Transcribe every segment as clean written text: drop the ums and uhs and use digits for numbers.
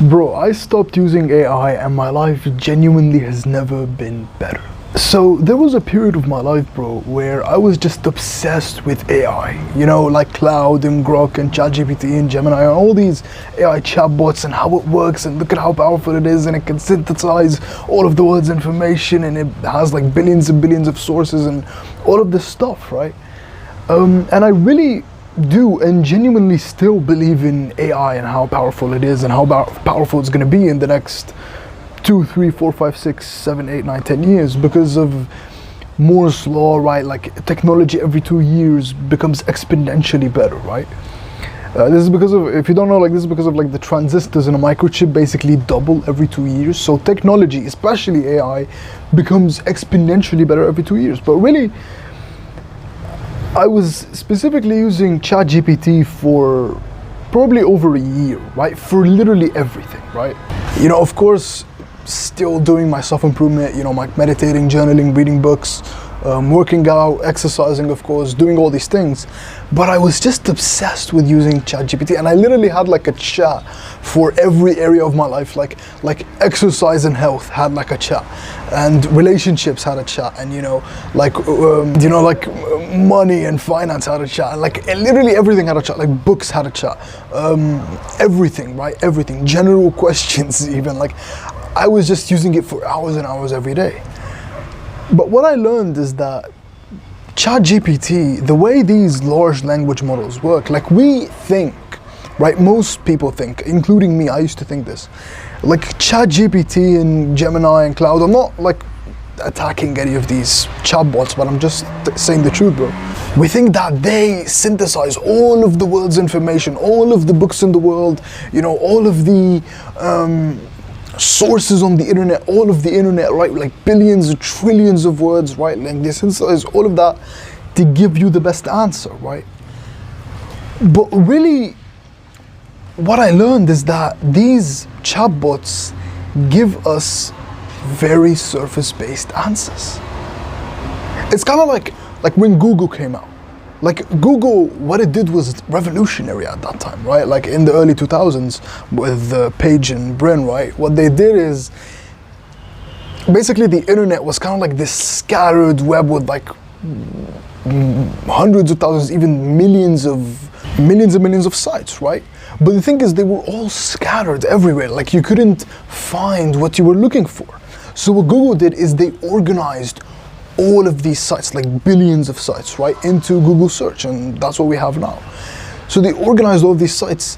Bro, I stopped using AI and my life genuinely has never been better. So there was a period of my life, bro, where I was just obsessed with AI. You know, like Cloud and Grok and ChatGPT and Gemini and all these AI chatbots and how it works and look at how powerful it is and it can synthesize all of the world's information and it has like billions and billions of sources and all of this stuff, right? And I really do and genuinely still believe in AI and how powerful it is and how powerful it's going to be in the next 2, 3, 4, 5, 6, 7, 8, 9, 10 years because of Moore's law, right? Like technology every 2 years becomes exponentially better, right? This is because of, if you don't know, like this is because of like the transistors in a microchip basically double every 2 years. So technology, especially AI, becomes exponentially better every 2 years. But really, I was specifically using ChatGPT for probably over a year, right? For literally everything, right? You know, of course, still doing my self-improvement, you know, like meditating, journaling, reading books, working out, exercising, of course, doing all these things. But I was just obsessed with using ChatGPT, and I literally had like a chat for every area of my life, like exercise and health had like a chat, and relationships had a chat, and like money and finance had a chat, and like literally everything had a chat, like books had a chat, everything, right? Everything, general questions, even like I was just using it for hours and hours every day. But what I learned is that ChatGPT, the way these large language models work, like we think, right? Most people think, including me, I used to think this, like ChatGPT and Gemini and Cloud, I'm not like attacking any of these chatbots, but I'm just saying the truth, bro. We think that they synthesize all of the world's information, all of the books in the world, all of the sources on the internet, all of the internet, right? Like billions, trillions of words, right? Like they synthesize all of that to give you the best answer, right? But really, what I learned is that these chatbots give us very surface-based answers. It's kind of like when Google came out. Like Google, what it did was revolutionary at that time, right? Like in the early 2000s with Page and Brin, right? What they did is basically the internet was kind of like this scattered web with like hundreds of thousands, even millions and millions of sites, right? But the thing is, they were all scattered everywhere. Like you couldn't find what you were looking for. So what Google did is they organized all of these sites, like billions of sites, right, into Google search, and that's what we have now. So they organized all of these sites,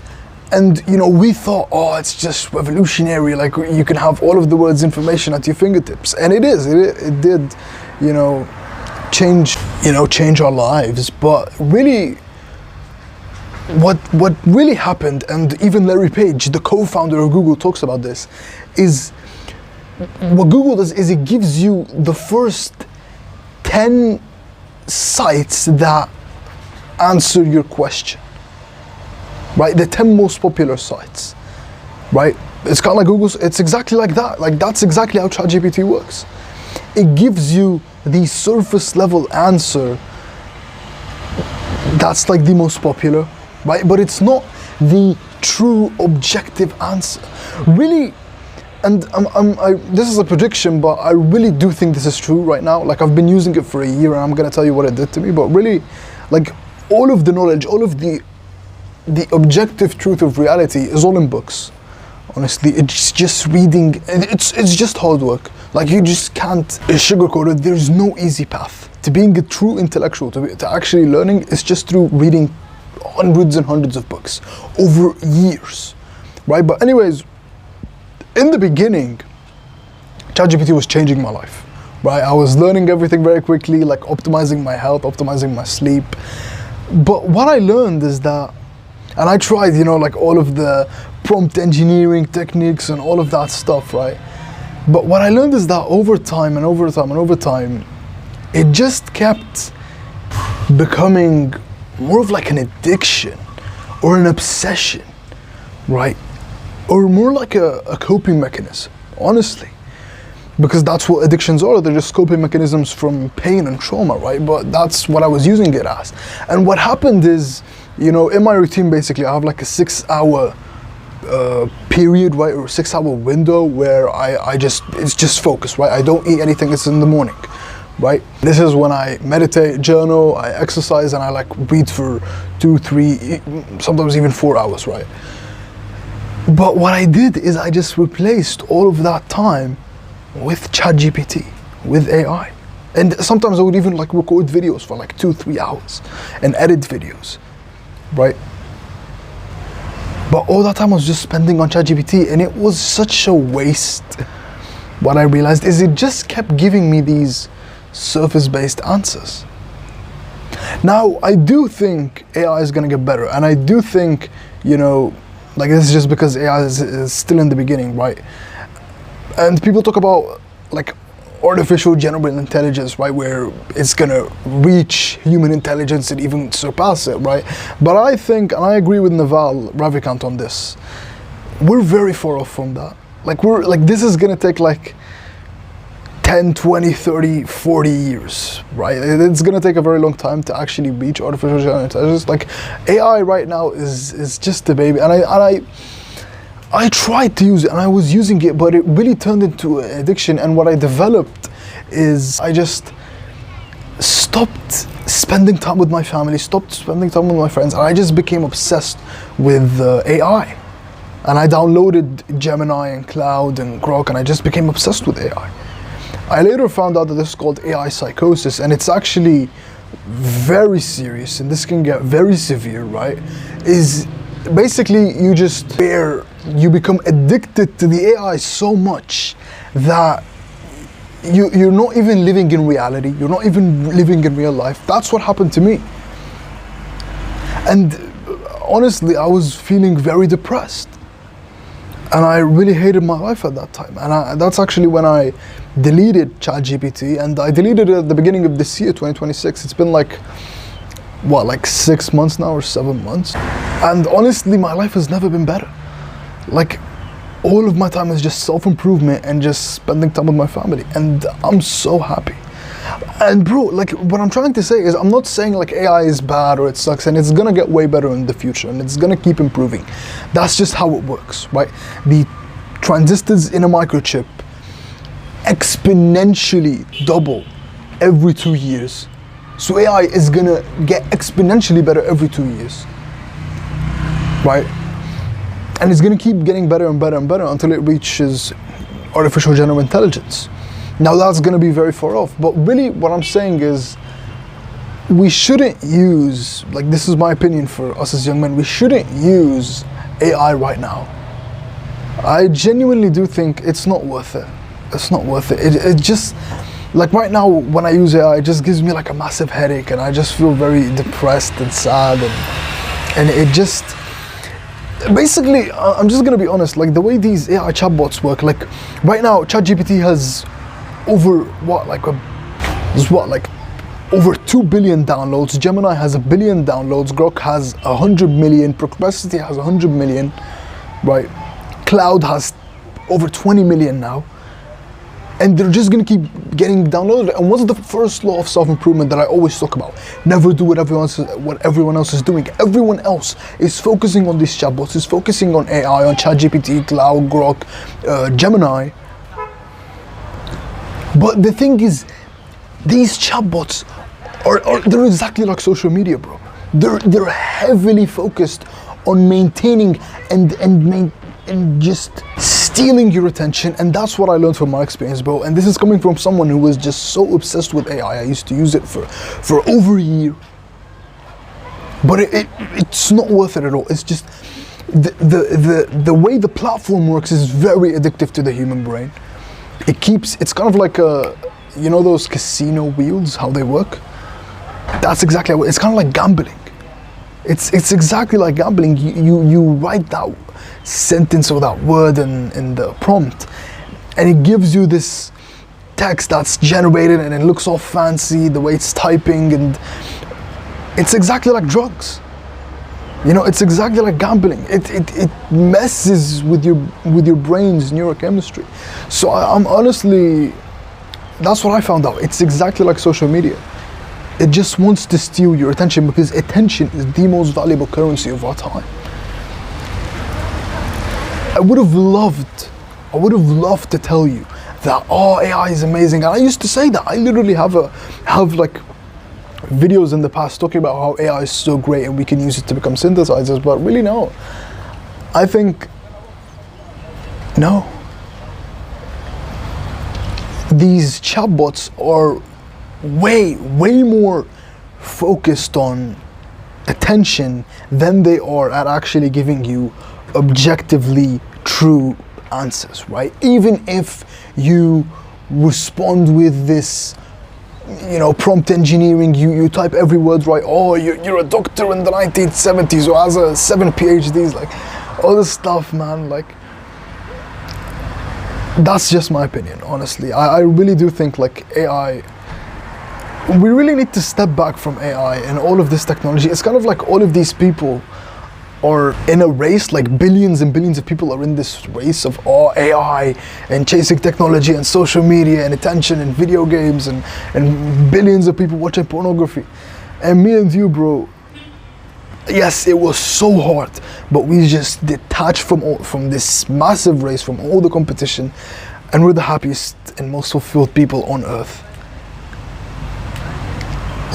and we thought, oh, it's just revolutionary, like you can have all of the world's information at your fingertips, and it is. It did, change our lives. But really, what really happened, and even Larry Page, the co-founder of Google, talks about this, is what Google does is it gives you the first 10 sites that answer your question, right? The 10 most popular sites, right? It's kind of like Google's, it's exactly like that. Like that's exactly how ChatGPT works. It gives you the surface level answer that's like the most popular, right? But it's not the true objective answer. Really, and this is a prediction, but I really do think this is true right now. Like I've been using it for a year and I'm gonna tell you what it did to me, but really, like all of the knowledge, all of the objective truth of reality is all in books. Honestly, it's just reading, it's just hard work. Like you just can't sugarcoat it. There's no easy path. To being a true intellectual, to actually learning, is just through reading hundreds and hundreds of books over years, right? But anyways, in the beginning, ChatGPT was changing my life, right? I was learning everything very quickly, like optimizing my health, optimizing my sleep. But what I learned is that, and I tried, like all of the prompt engineering techniques and all of that stuff, right? But what I learned is that over time, it just kept becoming more of like an addiction or an obsession, right? Or more like a coping mechanism, honestly. Because that's what addictions are. They're just coping mechanisms from pain and trauma, right? But that's what I was using it as. And what happened is, in my routine, basically, I have like a 6-hour period, right, or 6-hour window where it's just focus, right? I don't eat anything. It's in the morning, right? This is when I meditate, journal, I exercise, and I like read for 2, 3, sometimes even 4 hours, right? But what I did is I just replaced all of that time with ChatGPT, with AI. And sometimes I would even like record videos for like 2, 3 hours and edit videos, right? But all that time I was just spending on ChatGPT, and it was such a waste. What I realized is it just kept giving me these surface-based answers. Now, I do think AI is gonna get better, and I do think, you know, like this is just because AI is still in the beginning, right? And people talk about like artificial general intelligence, right, where it's gonna reach human intelligence and even surpass it, right? But I think, and I agree with Naval Ravikant on this, we're very far off from that. Like this is gonna take like 10, 20, 30, 40 years, right? It's gonna take a very long time to actually reach artificial general intelligence. Like AI right now is just a baby, and I tried to use it, and I was using it, but it really turned into an addiction. And what I developed is I just stopped spending time with my family, stopped spending time with my friends, and I just became obsessed with AI. And I downloaded Gemini and Cloud and Grok, and I just became obsessed with AI. I later found out that this is called AI psychosis, and it's actually very serious, and this can get very severe, right? Is basically you become addicted to the AI so much that you're not even living in reality, you're not even living in real life. That's what happened to me. And honestly, I was feeling very depressed. And I really hated my life at that time. And that's actually when I deleted ChatGPT, and I deleted it at the beginning of this year, 2026. It's been like, what, like 6 months now or 7 months? And honestly, my life has never been better. Like, all of my time is just self-improvement and just spending time with my family, and I'm so happy. And bro, like what I'm trying to say is, I'm not saying like AI is bad or it sucks, and it's gonna get way better in the future, and it's gonna keep improving. That's just how it works, right? The transistors in a microchip exponentially double every 2 years. So AI is gonna get exponentially better every 2 years, right? And it's gonna keep getting better and better and better until it reaches artificial general intelligence. Now that's gonna be very far off, but really what I'm saying is, we shouldn't use, like this is my opinion for us as young men, we shouldn't use AI right now. I genuinely do think it's not worth it. It's not worth it. It just, like right now when I use AI, it just gives me like a massive headache, and I just feel very depressed and sad, and it just, basically, I'm just gonna be honest, like the way these AI chatbots work, like right now ChatGPT has over over 2 billion downloads, Gemini has 1 billion downloads, Grok has 100 million, Perplexity has 100 million, right? Cloud has over 20 million now, and they're just gonna keep getting downloaded. And what's the first law of self-improvement that I always talk about? Never do what everyone else is doing. Everyone else is focusing on these chatbots, is focusing on AI, on ChatGPT, Cloud, Grok, Gemini. But the thing is, these chatbots they're exactly like social media, bro. They're heavily focused on maintaining and just stealing your attention, and that's what I learned from my experience, bro. And this is coming from someone who was just so obsessed with AI. I used to use it for over a year, but it's not worth it at all. It's just the way the platform works is very addictive to the human brain. It's kind of like you know those casino wheels, how they work? That's exactly how it's kind of like gambling. It's exactly like gambling. You write that sentence or that word in the prompt, and it gives you this text that's generated, and it looks all fancy the way it's typing, and it's exactly like drugs. You know, it's exactly like gambling. It messes with your brain's neurochemistry. So I'm honestly, that's what I found out. It's exactly like social media. It just wants to steal your attention, because attention is the most valuable currency of our time. I would have loved to tell you that, oh, AI is amazing. And I used to say that. I literally have like videos in the past talking about how AI is so great and we can use it to become synthesizers, but really no. I think, no. These chatbots are way more focused on attention than they are at actually giving you objectively true answers, right? Even if you respond with this, prompt engineering, you type every word right. Oh, you're a doctor in the 1970s who has 7 PhDs, like all this stuff, man. Like, that's just my opinion, honestly. I really do think like AI, we really need to step back from AI and all of this technology. It's kind of like all of these people are in a race, like billions and billions of people are in this race of AI and chasing technology and social media and attention and video games and billions of people watching pornography. And me and you, bro, yes, it was so hard, but we just detached from this massive race, from all the competition, and we're the happiest and most fulfilled people on earth.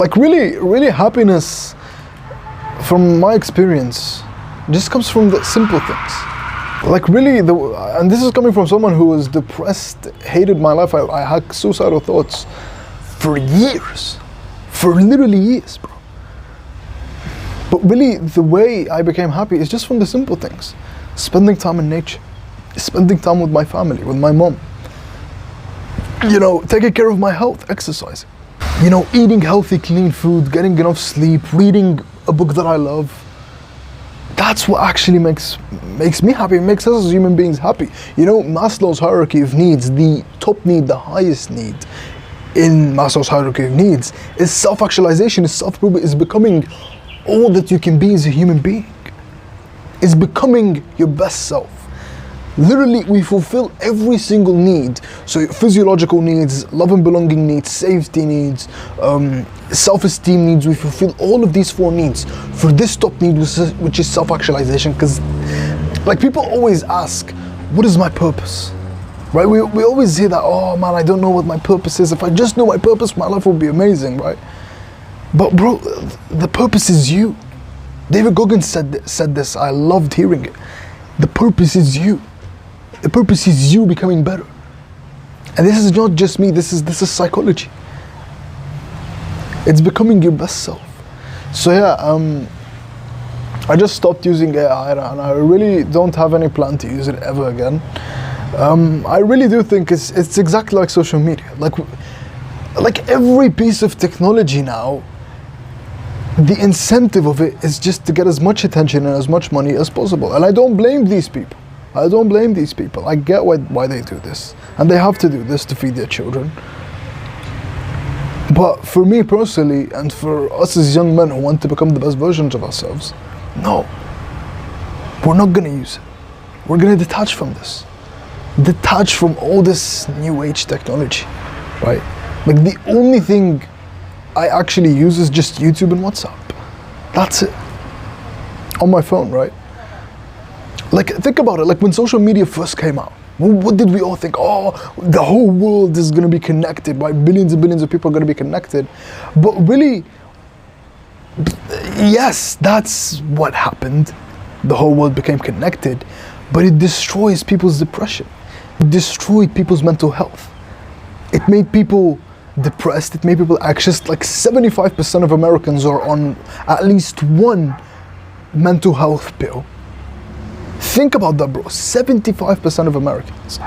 Like really happiness, from my experience, just comes from the simple things. Like really, and this is coming from someone who was depressed, hated my life. I had suicidal thoughts for years, for literally years, bro. But really, the way I became happy is just from the simple things. Spending time in nature, spending time with my family, with my mom. Taking care of my health, exercising. Eating healthy, clean food, getting enough sleep, reading a book that I love. That's what actually makes me happy, makes us as human beings happy. Maslow's hierarchy of needs, the top need, the highest need in Maslow's hierarchy of needs is self-actualization, is self-improvement, is becoming all that you can be as a human being. Is becoming your best self. Literally, we fulfill every single need. So physiological needs, love and belonging needs, safety needs, self-esteem needs, we fulfill all of these 4 needs for this top need, which is self-actualization. Because like people always ask, what is my purpose? Right? We always hear that, oh man, I don't know what my purpose is. If I just knew my purpose, my life would be amazing, right? But bro, the purpose is you. David Goggins said this, I loved hearing it. The purpose is you. The purpose is you becoming better. And this is not just me, this is psychology. It's becoming your best self. So yeah, I just stopped using AI and I really don't have any plan to use it ever again. I really do think it's exactly like social media. Like every piece of technology now, the incentive of it is just to get as much attention and as much money as possible. And I don't blame these people. I get why they do this. And they have to do this to feed their children. But for me personally, and for us as young men who want to become the best versions of ourselves, no. We're not gonna use it. We're gonna detach from this. Detach from all this new age technology, right? Like the only thing I actually use is just YouTube and WhatsApp. That's it. On my phone, right? Like, think about it, like when social media first came out, what did we all think? Oh, the whole world is gonna be connected, right? Billions and billions of people are gonna be connected. But really, yes, that's what happened. The whole world became connected, but it destroys people's depression. It destroyed people's mental health. It made people depressed, it made people anxious. Like 75% of Americans are on at least one mental health pill. Think about that, bro. 75% of Americans.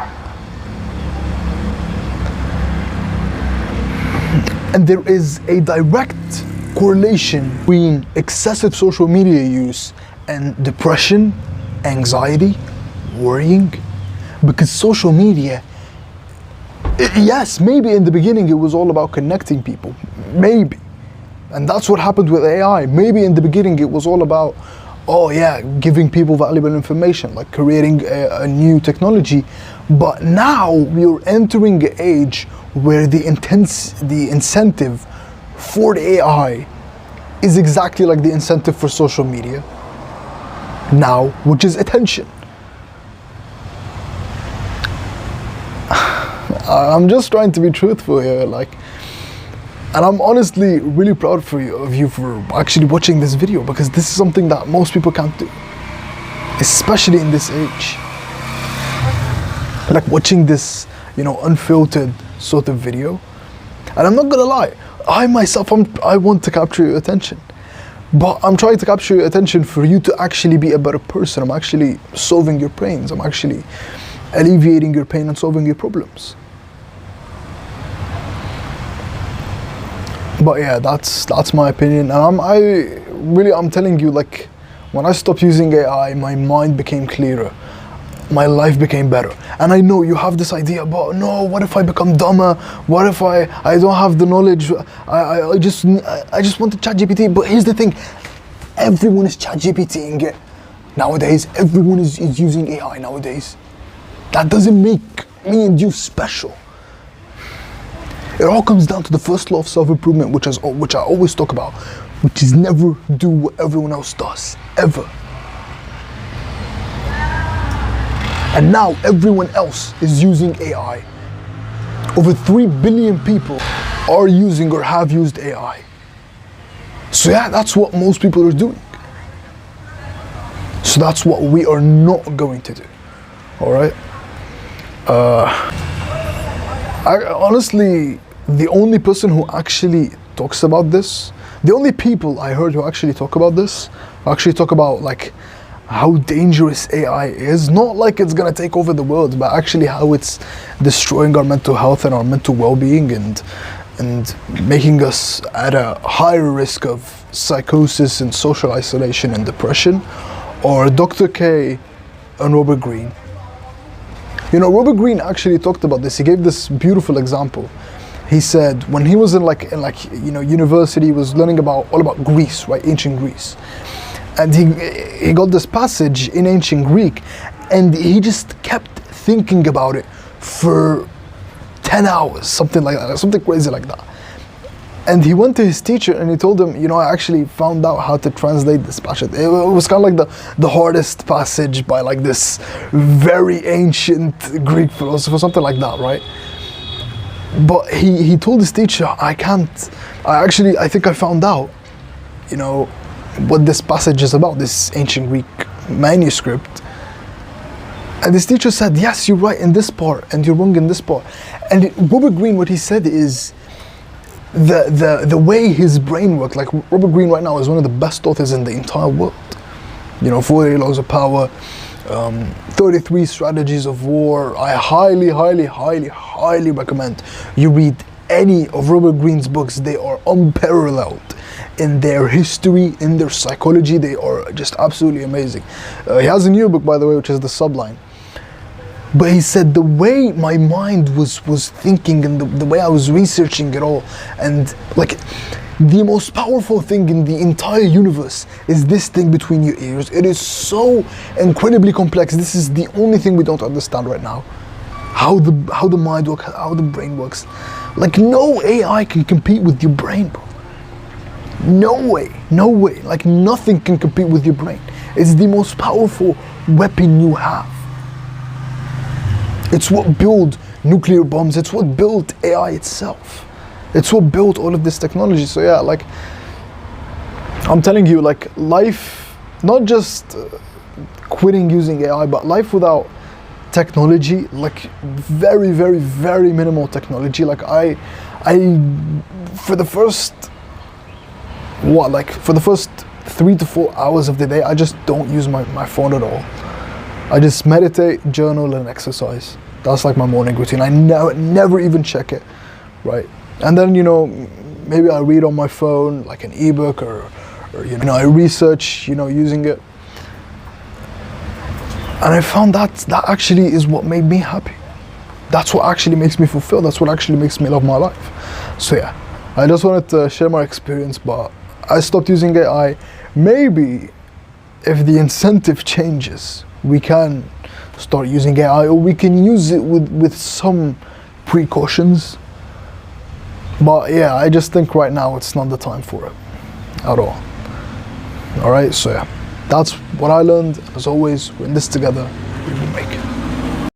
And there is a direct correlation between excessive social media use and depression, anxiety, worrying. Because social media, yes, maybe in the beginning it was all about connecting people. Maybe. And that's what happened with AI. Maybe in the beginning it was all about, oh yeah, giving people valuable information, like creating a new technology. But now we're entering an age where the incentive for the AI is exactly like the incentive for social media now, which is attention. I'm just trying to be truthful here, like, and I'm honestly really proud of you for actually watching this video, because this is something that most people can't do, especially in this age. Like watching this, you know, unfiltered sort of video. And I'm not gonna lie, I myself, I want to capture your attention. But I'm trying to capture your attention for you to actually be a better person. I'm actually solving your pains. I'm actually alleviating your pain and solving your problems. But yeah, that's my opinion. And I'm telling you, like, when I stopped using AI, my mind became clearer. My life became better. And I know you have this idea about, no, what if I become dumber? What if I don't have the knowledge? I just want to ChatGPT. But here's the thing, everyone is ChatGPTing it nowadays. Everyone is using AI nowadays. That doesn't make me and you special. It all comes down to the first law of self-improvement, which I always talk about, which is never do what everyone else does, ever. And now everyone else is using AI. Over 3 billion people are using or have used AI. So yeah, that's what most people are doing. So that's what we are not going to do. All right? Honestly, the only person who actually talks about this, the only people I heard who actually talk about this, actually talk about like how dangerous AI is, not like it's gonna take over the world, but actually how it's destroying our mental health and our mental well-being and making us at a higher risk of psychosis and social isolation and depression, or Dr. K and Robert Greene. You know, Robert Greene actually talked about this. He gave this beautiful example. He said when he was in university, he was learning all about Greece, right, ancient Greece. And he got this passage in ancient Greek, and he just kept thinking about it for 10 hours, something like that, something crazy like that. And he went to his teacher and he told him, you know, I actually found out how to translate this passage. It was kind of like the hardest passage by like this very ancient Greek philosopher, something like that, right? But he told his teacher, I think I found out, you know, what this passage is about, this ancient Greek manuscript. And this teacher said, yes, you're right in this part and you're wrong in this part. And Robert Greene, what he said is the way his brain worked. Like Robert Greene right now is one of the best authors in the entire world. You know, 48 Laws of Power, 33 Strategies of War. I highly, highly, highly, highly recommend you read any of Robert Greene's books. They are unparalleled in their history, in their psychology. They are just absolutely amazing. He has a new book, by the way, which is The Sublime. But he said the way my mind was thinking and the way I was researching it all, and like the most powerful thing in the entire universe is this thing between your ears. It is so incredibly complex. This is the only thing we don't understand right now. How the mind works, how the brain works. Like no AI can compete with your brain, bro. No way, no way. Like nothing can compete with your brain. It's the most powerful weapon you have. It's what built nuclear bombs. It's what built AI itself. It's what built all of this technology. So yeah, like I'm telling you, like life, not just quitting using AI, but life without technology, like very, very, very minimal technology. Like I for the first 3 to 4 hours of the day, I just don't use my phone at all. I just meditate, journal, and exercise. That's like my morning routine. I never even check it, right? And then, you know, maybe I read on my phone, like an ebook, or you know, I research, you know, using it. And I found that actually is what made me happy. That's what actually makes me fulfilled. That's what actually makes me love my life. So yeah, I just wanted to share my experience, but I stopped using AI. Maybe if the incentive changes, we can start using AI, or we can use it with some precautions. But yeah, I just think right now it's not the time for it at all. All right, so yeah, that's what I learned. As always, we're in this together. We will make it.